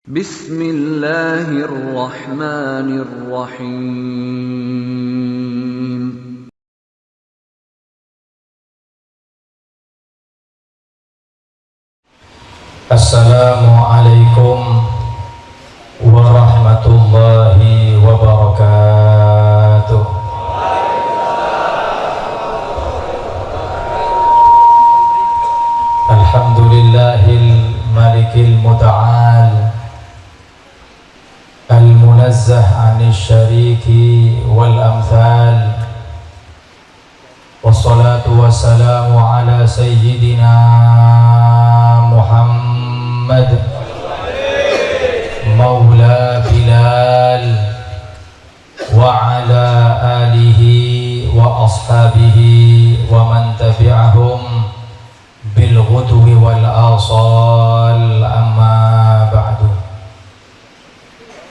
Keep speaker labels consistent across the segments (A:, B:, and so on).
A: Bismillahirrahmanirrahim.
B: Assalamualaikum warahmatullahi wabarakatuh. Alhamdulillahil malikil muta'al al-munazzah 'anil syariki wal amthal. Wassalatu wassalamu ala sayyidina Muhammad Maula Bilal wa ala alihi wa ashabihi wa man tabi'ahum bil ghudwi wal asal, amma ba'du.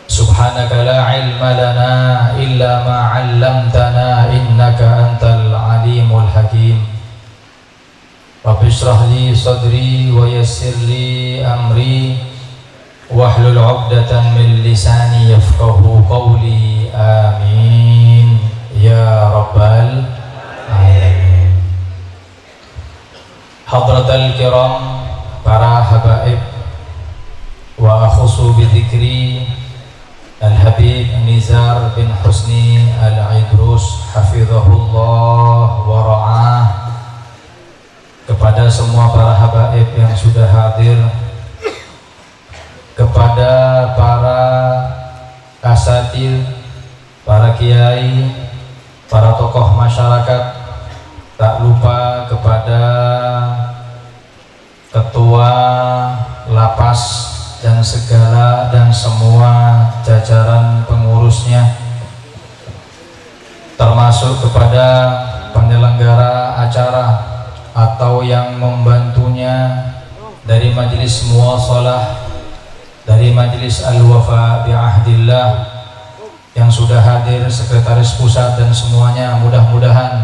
B: Subhanaka la ilma lana illa ma 'allamtana innaka antal alimul hakim. Rabbi shrah li sadri wa yassir li amri wahlul 'uqdatan min lisani yafqahu qawli. Amin ya rabbal alamin. Hadratal kiram, para habaib, wa akhusu bi dzikri Al-Habib Nizar bin Husni Al-Idrus hafizahullah wa ra'ah. Kepada semua para habaib yang sudah hadir, kepada para asatir, para kiai, para tokoh masyarakat, tak lupa kepada ketua lapas dan segala dan semua jajaran pengurusnya, termasuk kepada penyelenggara acara atau yang membantunya dari majelis muwasalah, dari majelis al-wafa bi'ahdillah yang sudah hadir, sekretaris pusat dan semuanya. Mudah-mudahan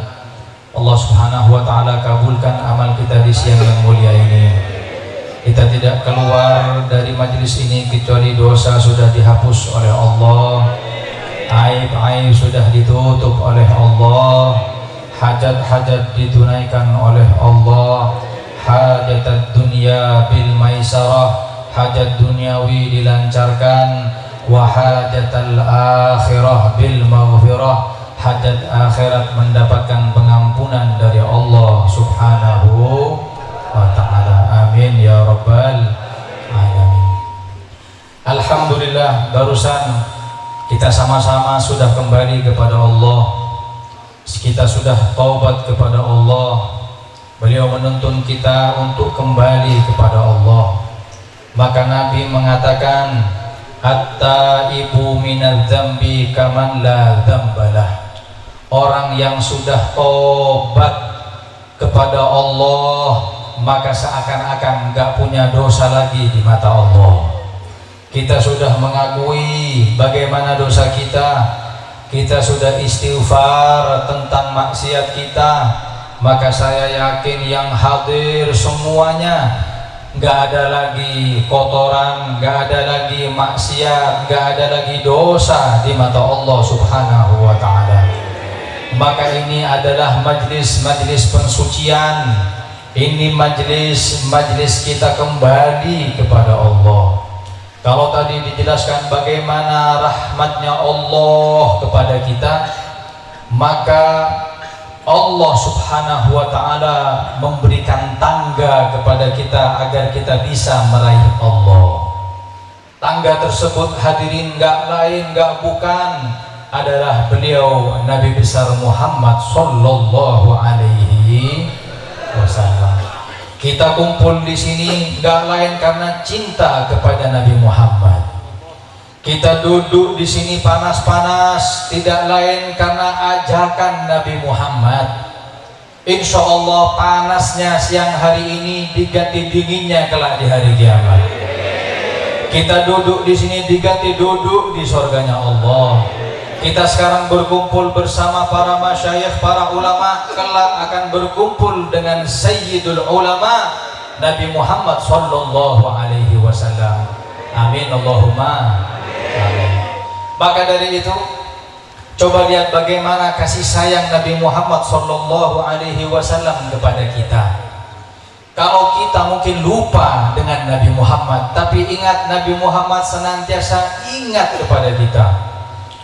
B: Allah subhanahu wa ta'ala kabulkan amal kita di siang yang mulia ini. Kita tidak keluar dari majelis ini kecuali dosa sudah dihapus oleh Allah, aib-aib sudah ditutup oleh Allah, hajat-hajat ditunaikan oleh Allah, hajat dunia bil maisarah, hajat duniawi dilancarkan, wa hajatal akhirah bil maghfirah, hajat akhirat mendapatkan pengampunan dari Allah subhanahu wa ta'ala. Amin ya rabbal alamin. Alhamdulillah, barusan kita sama-sama sudah kembali kepada Allah. Kita sudah taubat kepada Allah. Beliau menuntun kita untuk kembali kepada Allah. Maka Nabi mengatakan, at-taibu minadz dzambi kaman la dzambalah. Orang yang sudah taubat kepada Allah maka seakan-akan gak punya dosa lagi di mata Allah. Kita sudah mengakui bagaimana dosa kita, kita sudah istighfar tentang maksiat kita, maka saya yakin yang hadir semuanya gak ada lagi kotoran, gak ada lagi maksiat, gak ada lagi dosa di mata Allah subhanahu wa ta'ala. Maka ini adalah majlis-majlis pensucian. Ini majlis kita kembali kepada Allah. Kalau tadi dijelaskan bagaimana rahmatnya Allah kepada kita, maka Allah subhanahu wa ta'ala memberikan tangga kepada kita agar kita bisa meraih Allah. Tangga tersebut, hadirin, gak lain gak bukan adalah beliau Nabi besar Muhammad sallallahu alaihi wasallam. Kita kumpul di sini gak lain karena cinta kepada Nabi Muhammad. Kita duduk di sini panas-panas tidak lain karena ajakan Nabi Muhammad. Insya Allah panasnya siang hari ini diganti dinginnya kelak di hari kiamat. Kita duduk di sini diganti duduk di surganya Allah. Kita sekarang berkumpul bersama para masyayikh, para ulama, kelak akan berkumpul dengan Sayyidul Ulama Nabi Muhammad sallallahu alaihi wasallam. Amin Allahumma amin. Maka dari itu, coba lihat bagaimana kasih sayang Nabi Muhammad sallallahu alaihi wasallam kepada kita. Kalau kita mungkin lupa dengan Nabi Muhammad, tapi ingat Nabi Muhammad senantiasa ingat kepada kita.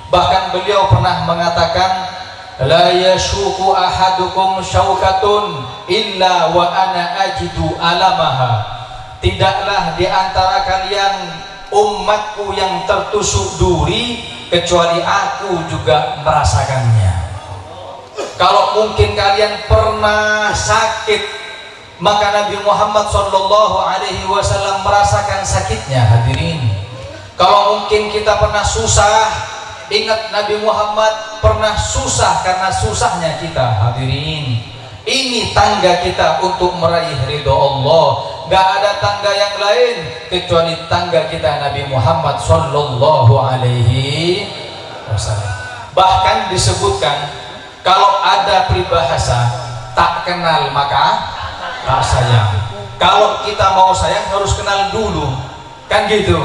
B: Bahkan beliau pernah mengatakan, la yashuku ahadukum syaukatun illa wa ana ajidu alamaha. Tidaklah di antara kalian umatku yang tertusuk duri kecuali aku juga merasakannya. Kalau mungkin kalian pernah sakit, maka Nabi Muhammad sallallahu alaihi wasallam merasakan sakitnya, hadirin. Kalau mungkin kita pernah susah, ingat Nabi Muhammad pernah susah karena susahnya kita, hadirin. Ini tangga kita untuk meraih ridho Allah. Gak ada tangga yang lain kecuali tangga kita Nabi Muhammad sallallahu alaihi wasallam. Bahkan disebutkan, kalau ada peribahasa tak kenal maka tak sayang. Kalau kita mau sayang harus kenal dulu, kan gitu.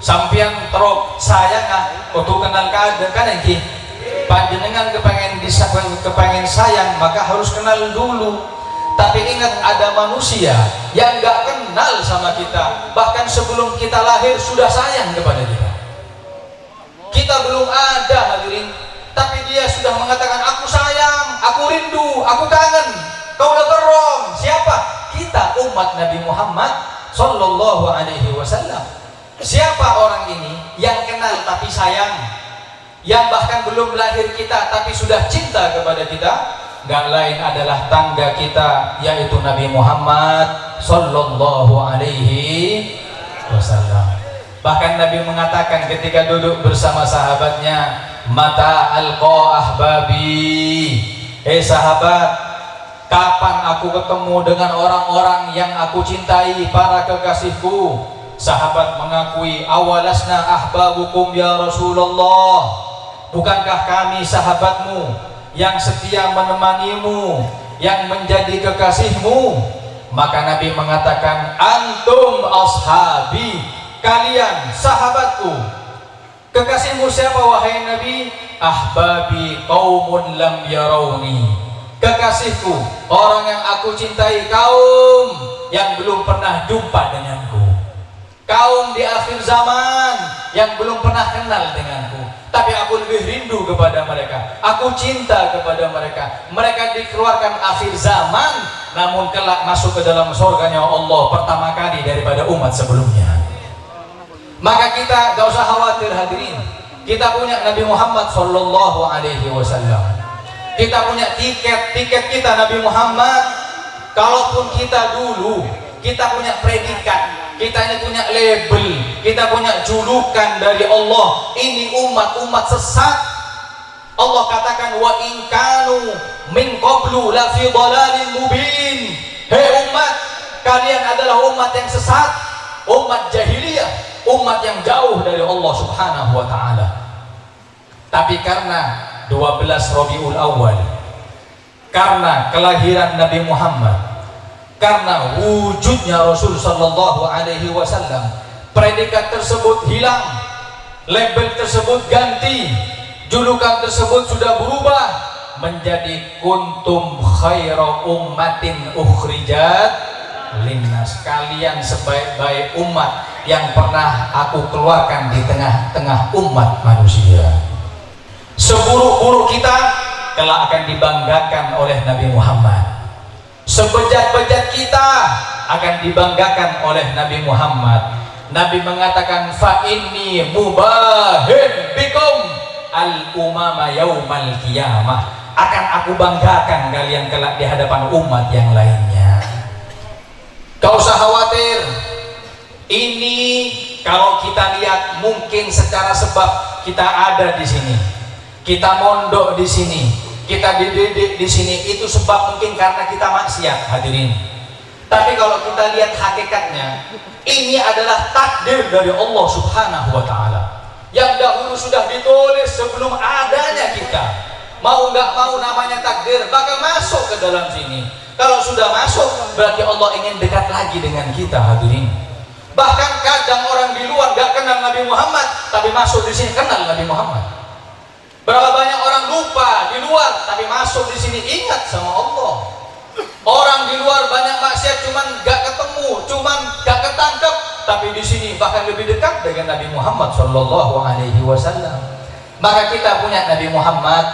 B: Sampian terus sayang kudu kenal kada kan iki. Panjenengan kepengen sayang maka harus kenal dulu. Tapi ingat, ada manusia yang gak kenal sama kita, bahkan sebelum kita lahir sudah sayang kepada kita. Kita belum ada, hadirin, tapi dia sudah mengatakan aku sayang, aku rindu, aku kangen. Kau udah terong. Siapa? Kita umat Nabi Muhammad sallallahu alaihi wasallam. Siapa orang ini yang kenal tapi sayang, yang bahkan belum lahir kita tapi sudah cinta kepada kita? Gak lain adalah tangga kita, yaitu Nabi Muhammad sallallahu alaihi wasallam. Bahkan Nabi mengatakan ketika duduk bersama sahabatnya, mata alqa ahbabi, sahabat, kapan aku ketemu dengan orang-orang yang aku cintai, para kekasihku? Sahabat mengakui, awalasna ahbabukum ya Rasulullah, bukankah kami sahabatmu yang setia menemanimu, yang menjadi kekasihmu? Maka Nabi mengatakan, antum ashabi, kalian sahabatku. Kekasihmu siapa wahai Nabi? Ahbabi qaumun lam yarawni, kekasihku orang yang aku cintai, kaum yang belum pernah jumpa denganku, kaum di akhir zaman yang belum pernah kenal denganku, tapi aku lebih rindu kepada mereka, aku cinta kepada mereka. Mereka dikeluarkan akhir zaman, namun kelak masuk ke dalam surganya Allah pertama kali daripada umat sebelumnya. Maka kita gak usah khawatir, hadirin. Kita punya Nabi Muhammad sallallahu alaihi wasallam. Kita punya tiket kita Nabi Muhammad. Kalaupun kita dulu kita punya predikat, kita ini punya label, kita punya julukan dari Allah, ini umat sesat. Allah katakan, wa in kanu min qablu la fi dhalalin mubin. Hei umat, kalian adalah umat yang sesat, umat jahiliyah, umat yang jauh dari Allah Subhanahu wa taala. Tapi karena 12 Rabiul Awal, karena kelahiran Nabi Muhammad, karena wujudnya Rasul sallallahu alaihi wasallam, predikat tersebut hilang, label tersebut ganti, julukan tersebut sudah berubah menjadi kuntum khaira ummatin ukhrijat linnas, kalian sebaik-baik umat yang pernah aku keluarkan di tengah-tengah umat manusia. Seburuk-buruk kita kelak akan dibanggakan oleh Nabi Muhammad, sebejat-bejat kita akan dibanggakan oleh Nabi Muhammad. Nabi mengatakan, fa inni mubahin bikum al-umama yaumal qiyamah, akan aku banggakan kalian kelak di hadapan umat yang lainnya. Gak usah khawatir. Ini kalau kita lihat, mungkin secara sebab kita ada di sini, kita mondok di sini, kita dididik di sini, itu sebab mungkin karena kita maksiat, hadirin. Tapi kalau kita lihat hakikatnya, ini adalah takdir dari Allah Subhanahu wa taala yang dahulu sudah ditulis sebelum adanya kita. Mau nggak mau namanya takdir bakal masuk ke dalam sini. Kalau sudah masuk, berarti Allah ingin dekat lagi dengan kita, hadirin. Bahkan kadang orang di luar gak kenal Nabi Muhammad, tapi masuk di sini kenal Nabi Muhammad. Berapa banyak orang lupa di luar, tapi masuk di sini ingat sama Allah. Orang di luar banyak maksiat, cuman gak ketemu, cuman gak ketangkep, tapi di sini bahkan lebih dekat dengan Nabi Muhammad Shallallahu Alaihi Wasallam. Maka kita punya Nabi Muhammad,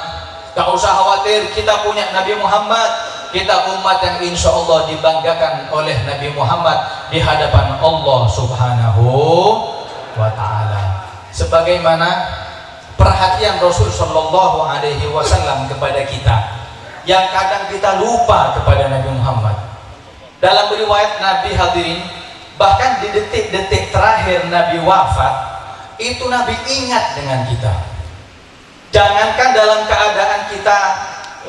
B: gak usah khawatir, kita punya Nabi Muhammad. Kita umat yang insya Allah dibanggakan oleh Nabi Muhammad di hadapan Allah Subhanahu wa Ta'ala. Sebagaimana perhatian Rasul Shallallahu Alaihi Wasallam kepada kita, yang kadang kita lupa kepada Nabi Muhammad. Dalam riwayat Nabi hadirin, bahkan di detik-detik terakhir Nabi wafat, itu Nabi ingat dengan kita. Jangankan dalam keadaan kita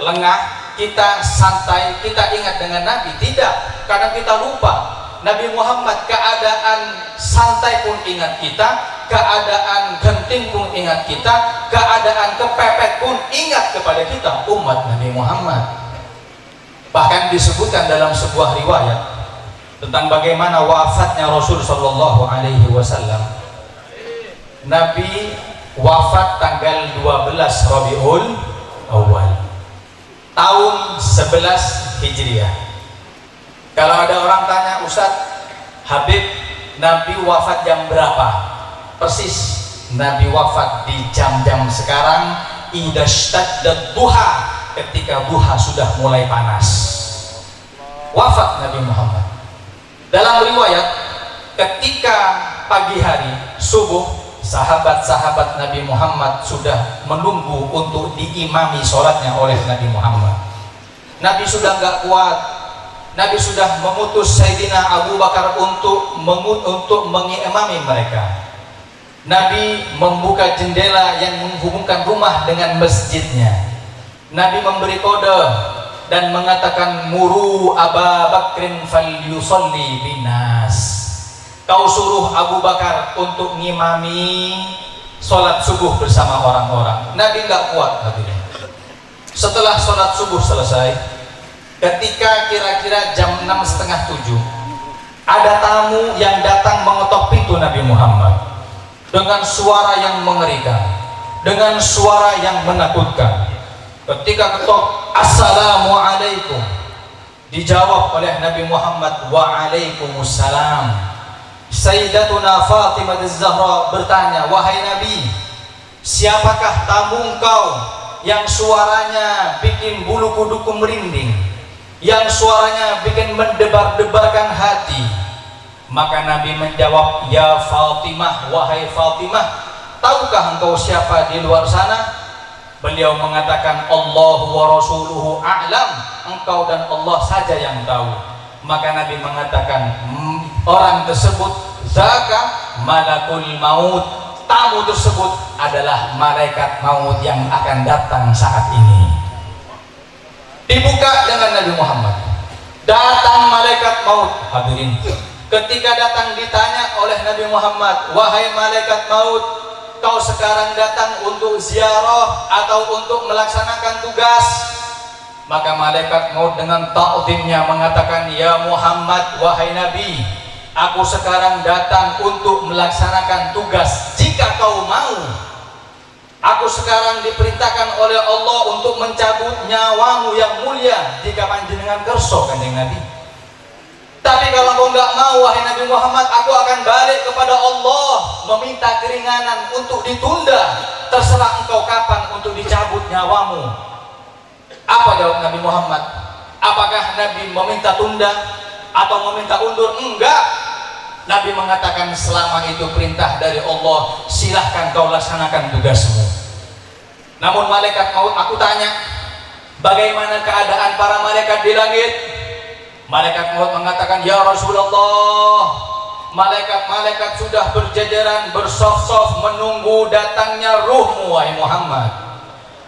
B: lengah, kita santai, kita ingat dengan Nabi, tidak, karena kita lupa. Nabi Muhammad keadaan santai pun ingat kita, keadaan genting pun ingat kita, keadaan kepepet pun ingat kepada kita, umat Nabi Muhammad. Bahkan disebutkan dalam sebuah riwayat tentang bagaimana wafatnya Rasul Shallallahu Alaihi Wasallam. Nabi wafat tanggal 12 Rabiul Awal tahun 11 Hijriah. Kalau ada orang tanya, Ustadz Habib, Nabi wafat jam berapa? Persis, Nabi wafat di jam-jam sekarang, idashtaddat duha, ketika duha sudah mulai panas. Wafat Nabi Muhammad. Dalam riwayat, ketika pagi hari subuh, sahabat-sahabat Nabi Muhammad sudah menunggu untuk diimami sholatnya oleh Nabi Muhammad. Nabi sudah nggak kuat. Nabi sudah memutus Sayyidina Abu Bakar untuk mengimami mereka. Nabi membuka jendela yang menghubungkan rumah dengan masjidnya. Nabi memberi kode dan mengatakan, muru Aba Bakrin falyusalli binas. Kau suruh Abu Bakar untuk ngimami sholat subuh bersama orang-orang. Nabi nggak kuat hadirin. Setelah sholat subuh selesai, ketika kira-kira jam 6:30, ada tamu yang datang mengetok pintu Nabi Muhammad dengan suara yang mengerikan, dengan suara yang menakutkan. Ketika ketok, Assalamualaikum, dijawab oleh Nabi Muhammad, Waalaikumsalam. Sayyidatuna Fatimah Az-Zahra bertanya, wahai Nabi, siapakah tamu engkau yang suaranya bikin bulu kuduku merinding, yang suaranya bikin mendebar-debarkan hati? Maka Nabi menjawab, ya Fatimah, wahai Fatimah, tahukah engkau siapa di luar sana? Beliau mengatakan, Allahu wa rasuluhu a'lam, engkau dan Allah saja yang tahu. Maka Nabi mengatakan, orang tersebut zaka malakul maut, tamu tersebut adalah malaikat maut yang akan datang saat ini. Dibuka dengan Nabi Muhammad, datang malaikat maut. Hadirin, ketika datang ditanya oleh Nabi Muhammad, wahai malaikat maut, kau sekarang datang untuk ziarah atau untuk melaksanakan tugas? Maka malaikat maut dengan ta'zimnya mengatakan, ya Muhammad, wahai Nabi, aku sekarang datang untuk melaksanakan tugas. Jika kau mau, aku sekarang diperintahkan oleh Allah untuk mencabut nyawamu yang mulia jika panjenengan kerso, kanjeng Nabi. Tapi kalau kau nggak mau, wahai Nabi Muhammad, aku akan balik kepada Allah meminta keringanan untuk ditunda. Terserah engkau kapan untuk dicabut nyawamu. Apa jawab Nabi Muhammad? Apakah Nabi meminta tunda atau meminta undur? Enggak. Nabi mengatakan, selama itu perintah dari Allah, silahkan kau laksanakan tugasmu. Namun malaikat maut, aku tanya, bagaimana keadaan para malaikat di langit? Malaikat maut mengatakan, ya Rasulullah, malaikat-malaikat sudah berjajaran, bersaf-saf menunggu datangnya ruhmu, wahai Muhammad.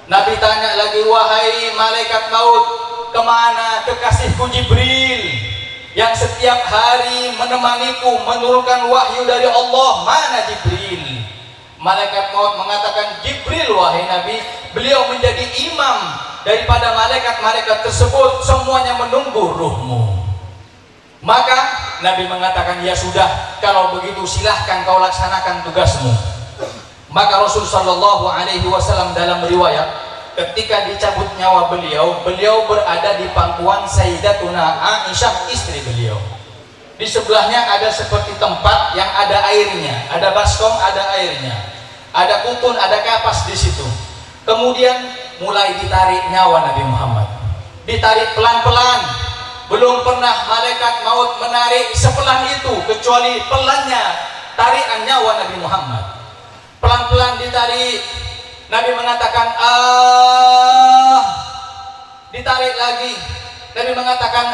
B: Nabi tanya lagi, wahai malaikat maut, kemana kekasihku Jibril yang setiap hari menemaniku menurunkan wahyu dari Allah? Mana Jibril? Malaikat maut mengatakan, Jibril, wahai Nabi, beliau menjadi imam daripada malaikat-malaikat tersebut, semuanya menunggu ruhmu. Maka Nabi mengatakan, ya sudah, kalau begitu silahkan kau laksanakan tugasmu. Maka Rasul Shallallahu Alaihi Wasallam dalam riwayat, ketika dicabut nyawa beliau, beliau berada di pangkuan Sayyidatuna Aisyah, istri beliau. Di sebelahnya ada seperti tempat yang ada airnya, ada baskom, ada airnya, ada kutun, ada kapas di situ. Kemudian mulai ditarik nyawa Nabi Muhammad, ditarik pelan-pelan. Belum pernah malaikat maut menarik sepelan itu kecuali pelannya tarikan nyawa Nabi Muhammad. Pelan-pelan ditarik. Nabi mengatakan ditarik lagi. Nabi mengatakan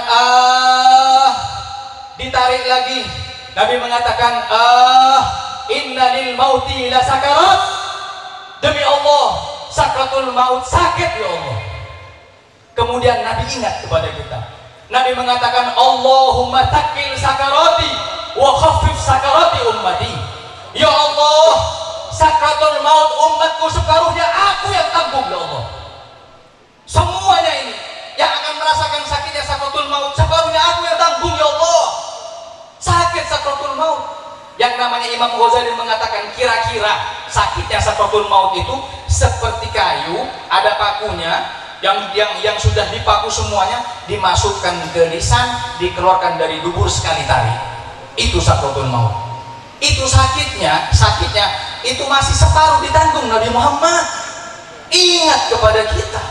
B: ditarik lagi. Nabi mengatakan inna lil mauti la sakarat. Demi Allah, sakratul maut sakit ya Allah. Kemudian Nabi ingat kepada kita. Nabi mengatakan, Allahumma takil sakarati wa khaffif sakarati ummati. Ya Allah, sakratul maut umatku separuhnya aku yang tanggung ya Allah. Semuanya ini yang akan merasakan sakitnya sakratul maut separuhnya aku yang tanggung ya Allah. Sakit sakratul maut. Yang namanya Imam Ghazali mengatakan, kira-kira sakitnya sakratul maut itu seperti kayu, ada pakunya. Yang sudah dipaku semuanya dimasukkan ke lisan, dikeluarkan dari dubur sekali tarik. Itu sakratul maut. Itu sakitnya itu masih separuh ditanggung Nabi Muhammad. Ingat kepada kita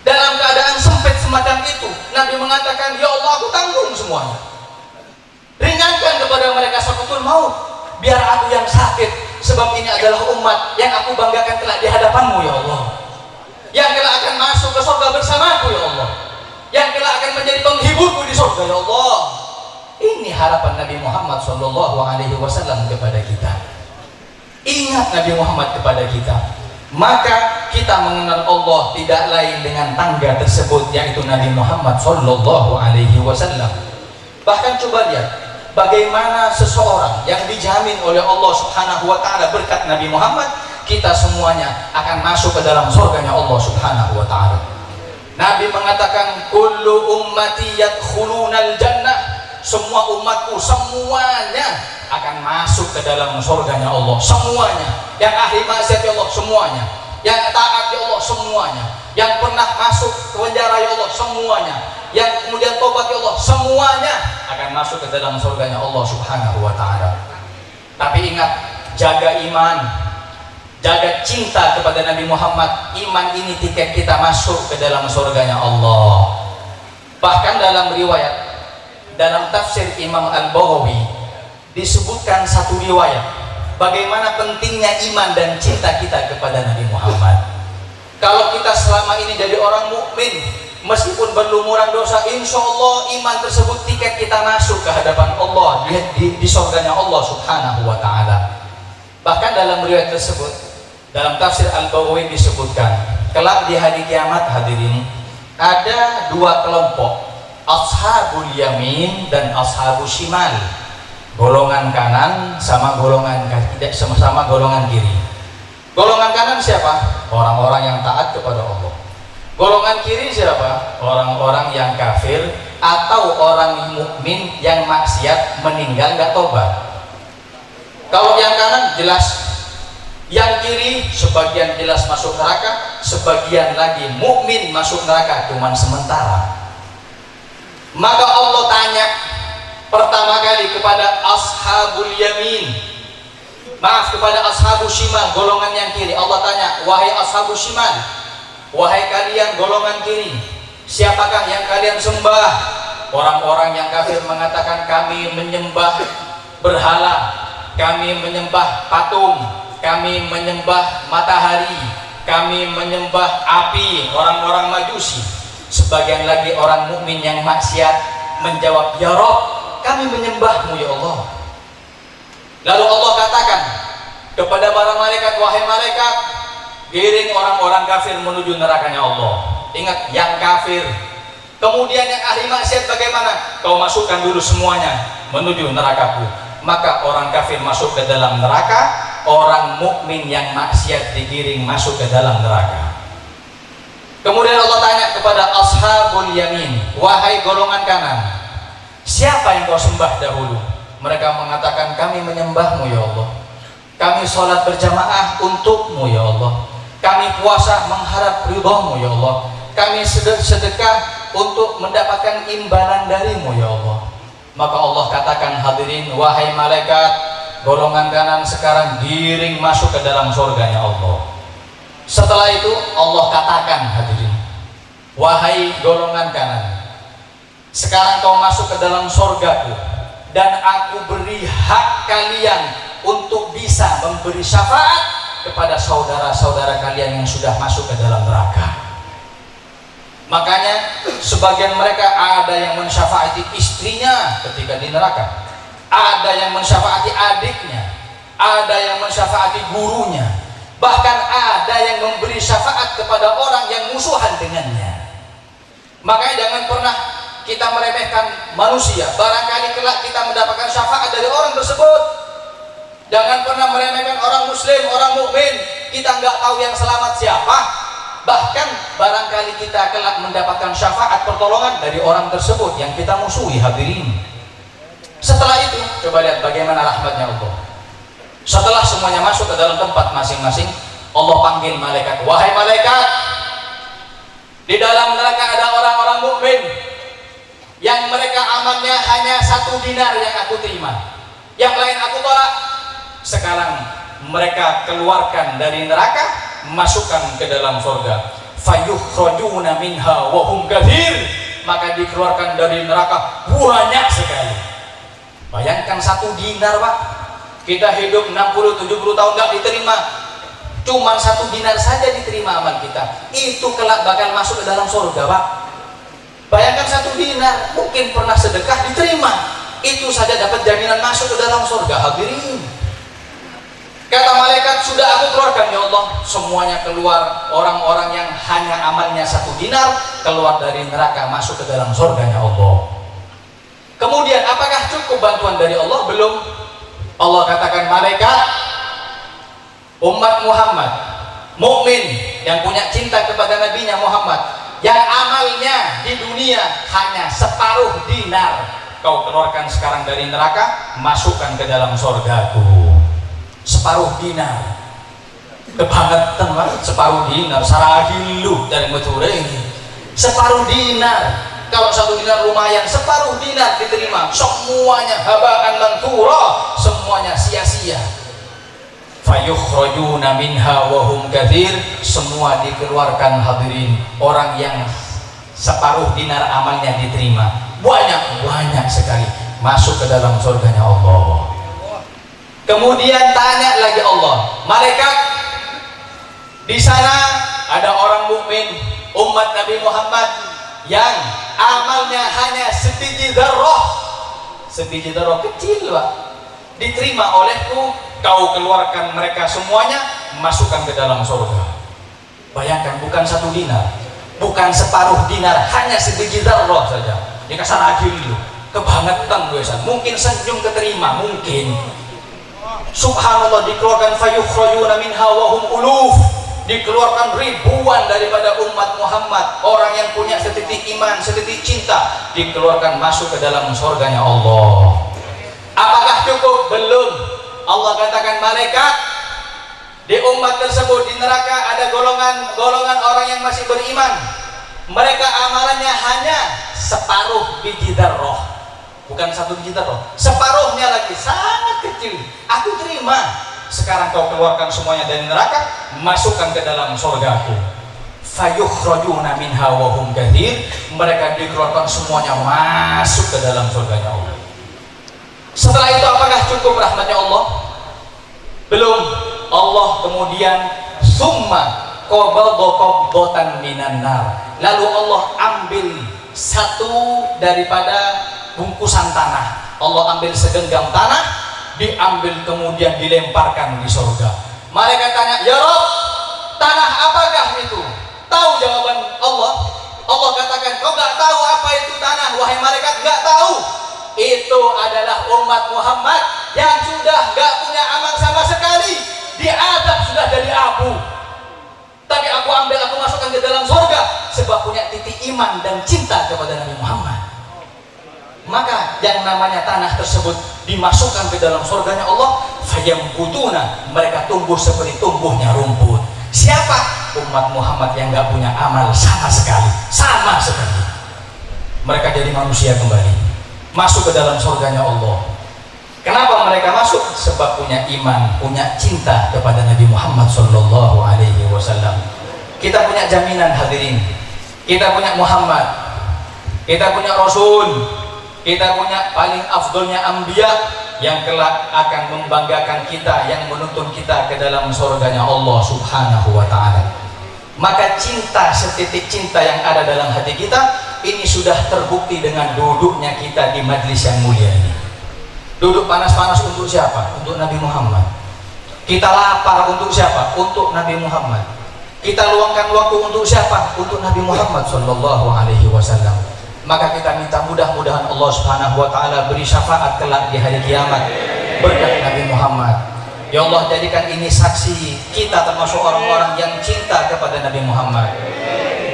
B: dalam keadaan sempit semacam itu, Nabi mengatakan, ya Allah, aku tanggung semuanya. Ringankan kepada mereka sakratul maut, biar aku yang sakit, sebab ini adalah umat yang aku banggakan telah di hadapanmu ya Allah, yang kelak akan masuk ke surga bersamaku ya Allah, yang kelak akan menjadi penghiburku di surga ya Allah. Ini harapan Nabi Muhammad SAW kepada kita. Ingat Nabi Muhammad kepada kita, maka kita mengenal Allah tidak lain dengan tangga tersebut, yaitu Nabi Muhammad SAW. Bahkan coba lihat bagaimana seseorang yang dijamin oleh Allah Subhanahu wa Ta'ala berkat Nabi Muhammad, kita semuanya akan masuk ke dalam surganya Allah Subhanahu wa Ta'ala. Nabi mengatakan, kullu ummati yadkhulunal jannah. Semua umatku semuanya akan masuk ke dalam surganya Allah, semuanya. Yang ahli maksiat ya Allah semuanya, yang taat ya Allah semuanya, yang pernah masuk ke penjara ya Allah semuanya, yang kemudian tobat ya Allah semuanya akan masuk ke dalam surganya Allah Subhanahu wa Ta'ala. Tapi ingat, jaga iman, jaga cinta kepada Nabi Muhammad. Iman ini tiket kita masuk ke dalam surganya Allah. Bahkan dalam riwayat, dalam tafsir Imam Al-Baghawi disebutkan satu riwayat bagaimana pentingnya iman dan cinta kita kepada Nabi Muhammad. Kalau kita selama ini jadi orang mukmin, meskipun berlumuran dosa, insya Allah iman tersebut tiket kita masuk ke hadapan Allah di surganya Allah Subhanahu wa Ta'ala. Bahkan dalam riwayat tersebut, dalam tafsir Al-Baghawi disebutkan, kelak di hari kiamat hadirin, ada dua kelompok, ashabul yamin dan ashabul shimal. Golongan kanan sama golongan kiri. Golongan kanan siapa? Orang-orang yang taat kepada Allah. Golongan kiri siapa? Orang-orang yang kafir atau orang mukmin yang maksiat, meninggal nggak tobat. Kalau yang kanan jelas, yang kiri sebagian jelas masuk neraka, sebagian lagi mukmin masuk neraka cuman sementara. Maka Allah tanya pertama kali kepada ashabul yamin, kepada ashabul shimal, golongan yang kiri. Allah tanya, wahai ashabul shimal, wahai kalian golongan kiri, siapakah yang kalian sembah? Orang-orang yang kafir mengatakan, kami menyembah berhala, kami menyembah patung, kami menyembah matahari, kami menyembah api, orang-orang Majusi. Sebagian lagi orang mukmin yang maksiat menjawab, ya Rabb, kami menyembahmu ya Allah. Lalu Allah katakan kepada para malaikat, wahai malaikat, giring orang-orang kafir menuju nerakanya Allah. Ingat, yang kafir. Kemudian yang ahli maksiat bagaimana? Kau masukkan dulu semuanya menuju nerakaku. Maka orang kafir masuk ke dalam neraka, orang mukmin yang maksiat digiring masuk ke dalam neraka. Kemudian Allah tanya kepada ashabul yamin, wahai golongan kanan, siapa yang kau sembah dahulu? Mereka mengatakan, kami menyembahmu ya Allah, kami sholat berjamaah untukmu ya Allah, kami puasa mengharap ridhamu ya Allah, kami sedekah untuk mendapatkan imbalan darimu ya Allah. Maka Allah katakan, hadirin, wahai malaikat, golongan kanan sekarang giring masuk ke dalam surganya Allah. Setelah itu Allah katakan, hadirin, wahai golongan kanan, sekarang kau masuk ke dalam surgaku, dan aku beri hak kalian untuk bisa memberi syafaat kepada saudara-saudara kalian yang sudah masuk ke dalam neraka. Makanya sebagian mereka ada yang mensyafaati istrinya ketika di neraka, ada yang mensyafaati adiknya, ada yang mensyafaati gurunya, bahkan ada yang memberi syafaat kepada orang yang musuhan dengannya. Makanya jangan pernah kita meremehkan manusia, barangkali kelak kita mendapatkan syafaat dari orang tersebut. Jangan pernah meremehkan orang muslim, orang mukmin, kita nggak tahu yang selamat siapa. Bahkan barangkali kita kelak mendapatkan syafaat pertolongan dari orang tersebut yang kita musuhi, hadirin. Setelah itu coba lihat bagaimana rahmatnya Allah. Setelah semuanya masuk ke dalam tempat masing-masing, Allah panggil malaikat, wahai malaikat, di dalam neraka ada orang-orang mukmin yang mereka amalnya hanya 1 dinar yang aku terima, yang lain aku tolak. Sekarang mereka keluarkan dari neraka, masukkan ke dalam surga. Fayukhrajuna minha wa hum katsir, maka dikeluarkan dari neraka banyak sekali. Bayangkan 1 dinar, Pak. Kita hidup 60-70 tahun nggak diterima, cuman 1 dinar saja diterima amal kita, itu kelak bakal masuk ke dalam surga, Pak. Bayangkan 1 dinar, mungkin pernah sedekah diterima, itu saja dapat jaminan masuk ke dalam surga, hadirin. Kata malaikat, sudah aku keluarkan ya Allah. Semuanya keluar, orang-orang yang hanya amalnya 1 dinar keluar dari neraka masuk ke dalam surganya Allah. Kemudian apakah cukup bantuan dari Allah? Belum. Allah katakan, malaikat, umat Muhammad mukmin yang punya cinta kepada nabinya Muhammad, yang amalnya di dunia hanya separuh dinar, kau keluarkan sekarang dari neraka, masukkan ke dalam surgaku. Separuh dinar, kebangetan banget. Separuh dinar, sarahilu dari Madura ini. Separuh dinar, kalau 1 dinar lumayan, separuh dinar diterima, semuanya habaan manthura, semuanya sia-sia. Fayukhrajuna minha wa hum katsir, semua dikeluarkan, hadirin. Orang yang separuh dinar amalnya diterima, banyak sekali masuk ke dalam surganya Allah. Kemudian tanya lagi Allah, malaikat, di sana ada orang mukmin umat Nabi Muhammad yang amalnya hanya sebiji dzarrah kecil, Pak, diterima olehku, kau keluarkan mereka semuanya, masukkan ke dalam surga. Bayangkan, bukan 1 dinar, bukan separuh dinar, hanya sebiji dzarrah saja. Dikasih lagi dulu, kebangetan gue, mungkin senyum keterima, mungkin. Subhanallah, dikeluarkan fayukhrajuna minha wa hum uluf, dikeluarkan ribuan daripada umat Muhammad, orang yang punya setitik iman, setitik cinta, dikeluarkan masuk ke dalam surganya Allah. Apakah cukup? Belum. Allah katakan, malaikat, di umat tersebut di neraka ada golongan orang yang masih beriman, mereka amalannya hanya separuh biji dzarrah. Bukan 1 biji dzarrah, separuhnya lagi, sangat kecil. Aku terima. Sekarang kau keluarkan semuanya dari neraka, masukkan ke dalam surgaku. Fayukhrajuna minha wa hum katsir, mereka dikeluarkan semuanya masuk ke dalam surganya Allah. Setelah itu apakah cukup rahmatnya Allah? Belum. Allah kemudian summa qabadha qabdatan minan nar, lalu Allah ambil 1 daripada bungkusan tanah. Allah ambil segenggam tanah, diambil kemudian dilemparkan di surga. Malaikat tanya, ya Rabb, tanah apakah itu? Tahu jawaban Allah? Allah katakan, kau gak tahu apa itu tanah, wahai malaikat? Gak tahu. Itu adalah umat Muhammad yang sudah gak punya amal sama sekali, diadab sudah jadi abu, tapi aku ambil, aku masukkan ke dalam surga sebab punya titik iman dan cinta kepada Nabi Muhammad. maka yang namanya tanah tersebut dimasukkan ke dalam surganya Allah. Fayambutuna, mereka tumbuh seperti tumbuhnya rumput. Siapa? Umat Muhammad yang gak punya amal sama sekali. Mereka jadi manusia kembali, masuk ke dalam surganya Allah. Kenapa mereka masuk? Sebab punya iman, punya cinta kepada Nabi Muhammad SAW. Kita punya jaminan hadirin, kita punya Muhammad, kita punya Rasul, kita punya paling afdolnya Anbiya yang kelak akan membanggakan kita, yang menuntun kita ke dalam surganya Allah Subhanahu wa ta'ala. Maka cinta, setitik cinta yang ada dalam hati kita ini sudah terbukti dengan duduknya kita di majlis yang mulia ini. Duduk panas-panas untuk siapa? Untuk Nabi Muhammad. Kita lapar untuk siapa? Untuk Nabi Muhammad. Kita luangkan waktu untuk siapa? Untuk Nabi Muhammad sallallahu alaihi wasallam. Maka kita minta mudah-mudahan Allah Subhanahu wa taala beri syafaat kelak di hari kiamat berkat Nabi Muhammad. Ya Allah, jadikan ini saksi kita termasuk orang-orang yang cinta kepada Nabi Muhammad.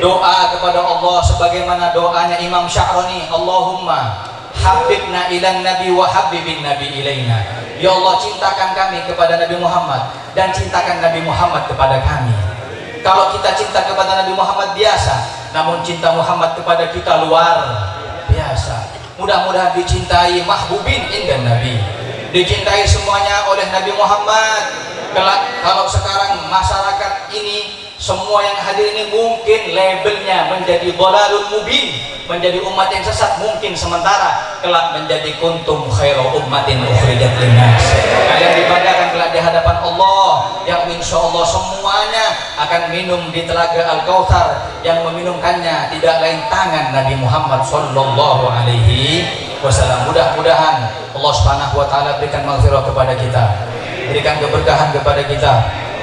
B: Doa kepada Allah sebagaimana doanya Imam Sya'rani, Allahumma habibna ilan nabi wa habibin nabi ilaina. Ya Allah, cintakan kami kepada Nabi Muhammad dan cintakan Nabi Muhammad kepada kami. Kalau kita cinta kepada Nabi Muhammad biasa, namun cinta Muhammad kepada kita luar biasa. Mudah-mudahan dicintai mahbubin indan Nabi, dicintai semuanya oleh Nabi Muhammad. Kelak kalau sekarang masyarakat ini semua yang hadir ini mungkin labelnya menjadi dhalalul mubin, menjadi umat yang sesat mungkin sementara, kelak menjadi kuntum khairu ummatin ukhrijat linnas. Kalian dibanggakan kelak di hadapan Allah yang insyaallah semuanya akan minum di telaga Al-Kautsar, yang meminumkannya tidak lain tangan Nabi Muhammad sallallahu alaihi wasallam. Mudah-mudahan Allah Subhanahu wa taala berikan maghfirah kepada kita, berikan keberkahan kepada kita.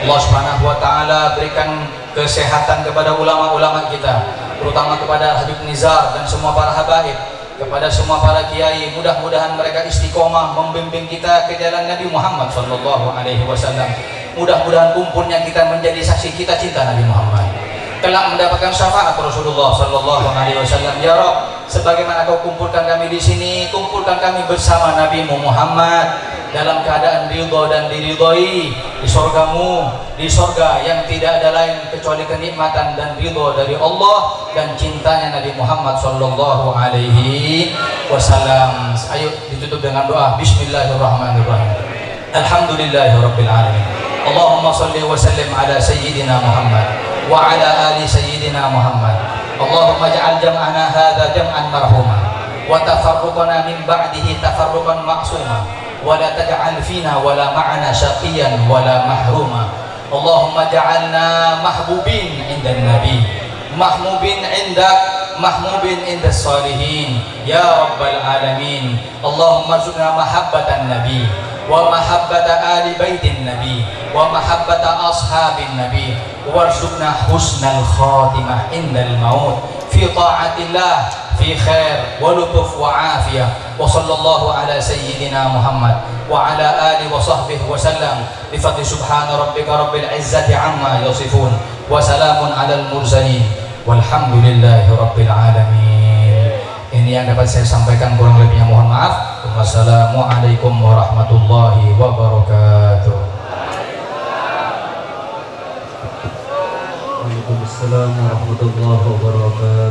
B: Allah Subhanahu wa taala berikan kesehatan kepada ulama-ulama kita, terutama kepada Habib Nizar dan semua para habaib, kepada semua para kiai. Mudah-mudahan mereka istiqomah membimbing kita ke jalan Nabi Muhammad sallallahu alaihi wasallam. Mudah-mudahan kumpulnya kita menjadi saksi kita cinta Nabi Muhammad, kelak mendapatkan syafaat Rasulullah sallallahu alaihi wasallam. Ya Rabb, sebagaimana Kau kumpulkan kami di sini, kumpulkan kami bersama Nabi Muhammad dalam keadaan ridha dan diridhai di surgamu, di surga yang tidak ada lain kecuali kenikmatan dan ridha dari Allah dan cintanya Nabi Muhammad sallallahu alaihi wasallam. Ayo ditutup dengan doa. Bismillahirrahmanirrahim. Alhamdulillahirabbil alamin. Allahumma shalli wa sallim ala sayyidina Muhammad wa ala ali sayyidina Muhammad. Allahumma ja'al jam'ana hadza jam'an marhuma wa tafarruqana min ba'dihi tafarruqan ma'suma wa la taj'al fina wa la ma'ana syaqiyan wa la mahruma. Allahumma ja'alna mahbubin indan nabi, mahmubin indak, mahmubin indas salihin ya rabbal alamin. Allahumma rzuqna mahabbatan nabi wa mahabbata ali baitin nabi wa mahabbata ashabin nabi warzuqna husnal khatimah indal maut fi ta'atillah fi khair wa lutuf wa afiyah. Wa sallallahu ala sayyidina Muhammad wa ala alihi wa sahbihi wa sallam bi fadli subhana rabbika rabbil izzati amma yasifun wa salamun alal mursalin walhamdulillahi rabbil alamin. Ini yang dapat saya sampaikan, kurang lebihnya mohon maaf. Wassalamualaikum warahmatullahi wabarakatuh.
A: Waalaikumsalam warahmatullahi wabarakatuh.